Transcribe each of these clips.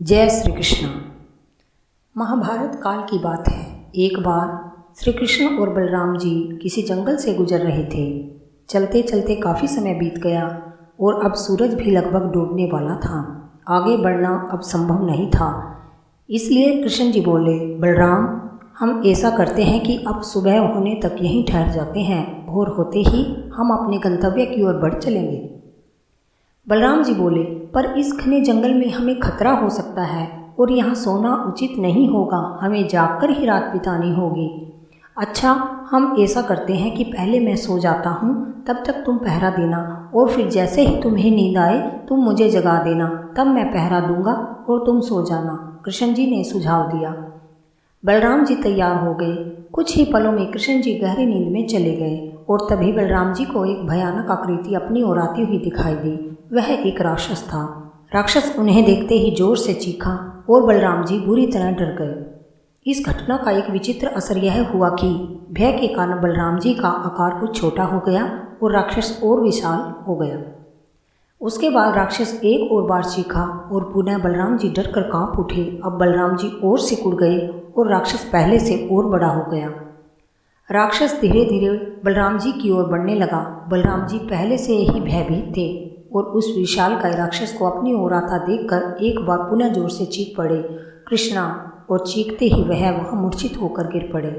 जय श्री कृष्ण। महाभारत काल की बात है। एक बार श्री कृष्ण और बलराम जी किसी जंगल से गुजर रहे थे। चलते चलते काफ़ी समय बीत गया और अब सूरज भी लगभग डूबने वाला था। आगे बढ़ना अब संभव नहीं था। इसलिए कृष्ण जी बोले, बलराम, हम ऐसा करते हैं कि अब सुबह होने तक यहीं ठहर जाते हैं। भोर होते ही हम अपने गंतव्य की ओर बढ़ चलेंगे। बलराम जी बोले, पर इस घने जंगल में हमें खतरा हो सकता है और यहाँ सोना उचित नहीं होगा। हमें जागकर ही रात बितानी होगी। अच्छा, हम ऐसा करते हैं कि पहले मैं सो जाता हूँ, तब तक तुम पहरा देना और फिर जैसे ही तुम्हें नींद आए तुम मुझे जगा देना, तब मैं पहरा दूंगा और तुम सो जाना। कृष्ण जी ने सुझाव दिया। बलराम जी तैयार हो गए। कुछ ही पलों में कृष्ण जी गहरी नींद में चले गए और तभी बलराम जी को एक भयानक आकृति अपनी ओर आती हुई दिखाई दी। वह एक राक्षस था। राक्षस उन्हें देखते ही जोर से चीखा और बलराम जी बुरी तरह डर गए। इस घटना का एक विचित्र असर यह हुआ कि भय के कारण बलराम जी का आकार कुछ छोटा हो गया और राक्षस और विशाल हो गया। उसके बाद राक्षस एक और बार चीखा और पुनः बलराम जी डर कर कांप उठे। अब बलराम जी और सिकुड़ गए और राक्षस पहले से और बड़ा हो गया। राक्षस धीरे धीरे बलराम जी की ओर बढ़ने लगा। बलराम जी पहले से ही भयभीत थे और उस विशालकाय राक्षस को अपनी ओर आता देखकर एक बार पुनः जोर से चीख पड़े, कृष्णा, और चीखते ही वह वहाँ मूर्छित होकर गिर पड़े।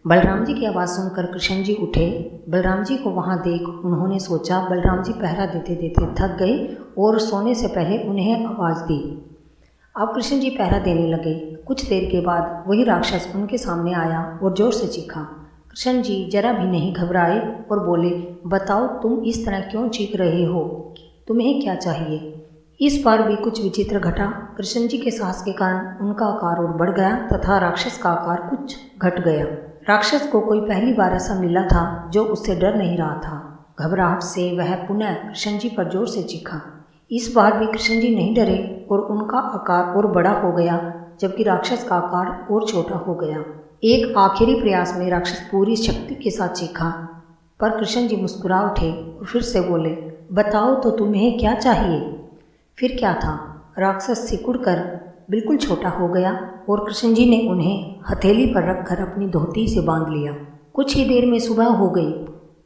बलराम जी की आवाज़ सुनकर कृष्ण जी उठे। बलराम जी को वहाँ देख उन्होंने सोचा बलराम जी पहरा देते देते थक गए और सोने से पहले उन्हें आवाज़ दी। अब कृष्ण जी पहरा देने लगे। कुछ देर के बाद वही राक्षस उनके सामने आया और जोर से चीखा। कृष्ण जी जरा भी नहीं घबराए और बोले, बताओ तुम इस तरह क्यों चीख रहे हो, तुम्हें क्या चाहिए। इस बार भी कुछ विचित्र घटा। कृष्ण जी के साहस के कारण उनका आकार और बढ़ गया तथा राक्षस का आकार कुछ घट गया। राक्षस को कोई पहली बार ऐसा मिला था जो उससे डर नहीं रहा था। घबराहट से वह पुनः कृष्ण जी पर जोर से चीखा। इस बार भी कृष्ण जी नहीं डरे और उनका आकार और बड़ा हो गया, जबकि राक्षस का आकार और छोटा हो गया। एक आखिरी प्रयास में राक्षस पूरी शक्ति के साथ चीखा, पर कृष्ण जी मुस्कुरा उठे और फिर से बोले, बताओ तो तुम्हें क्या चाहिए। फिर क्या था, राक्षस सिकुड़कर बिल्कुल छोटा हो गया और कृष्ण जी ने उन्हें हथेली पर रखकर अपनी धोती से बांध लिया। कुछ ही देर में सुबह हो गई।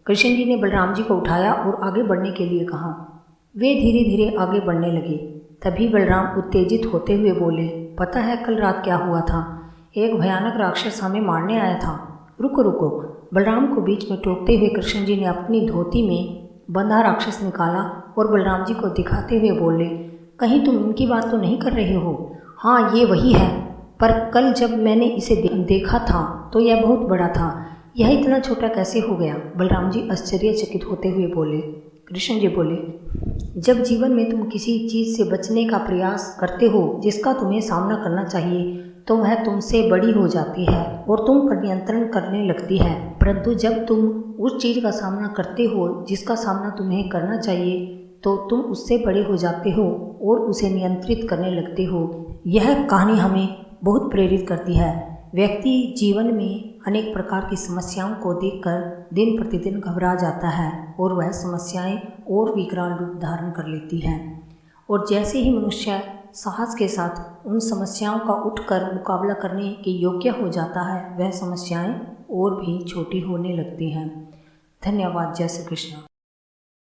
कृष्ण जी ने बलराम जी को उठाया और आगे बढ़ने के लिए कहा। वे धीरे धीरे आगे बढ़ने लगे। तभी बलराम उत्तेजित होते हुए बोले, पता है कल रात क्या हुआ था। एक भयानक राक्षस हमें मारने आया था। रुको रुको। बलराम को बीच में टोकते हुए कृष्ण जी ने अपनी धोती में बंधा राक्षस निकाला और बलराम जी को दिखाते हुए बोले, कहीं तुम इनकी बात तो नहीं कर रहे हो। हाँ, ये वही है, पर कल जब मैंने इसे देखा था तो यह बहुत बड़ा था। यह इतना छोटा कैसे हो गया। बलराम जी आश्चर्यचकित होते हुए बोले। कृष्ण जी बोले, जब जीवन में तुम किसी चीज़ से बचने का प्रयास करते हो जिसका तुम्हें सामना करना चाहिए, तो वह तुमसे बड़ी हो जाती है और तुम पर नियंत्रण करने लगती है। परंतु जब तुम उस चीज़ का सामना करते हो जिसका सामना तुम्हें करना चाहिए, तो तुम उससे बड़े हो जाते हो और उसे नियंत्रित करने लगते हो। यह कहानी हमें बहुत प्रेरित करती है। व्यक्ति जीवन में अनेक प्रकार की समस्याओं को देखकर दिन प्रतिदिन घबरा जाता है और वह समस्याएं और विकराल रूप धारण कर लेती हैं। और जैसे ही मनुष्य साहस के साथ उन समस्याओं का उठकर मुकाबला करने के योग्य हो जाता है, वह समस्याएं और भी छोटी होने लगती हैं। धन्यवाद। जय श्री कृष्ण।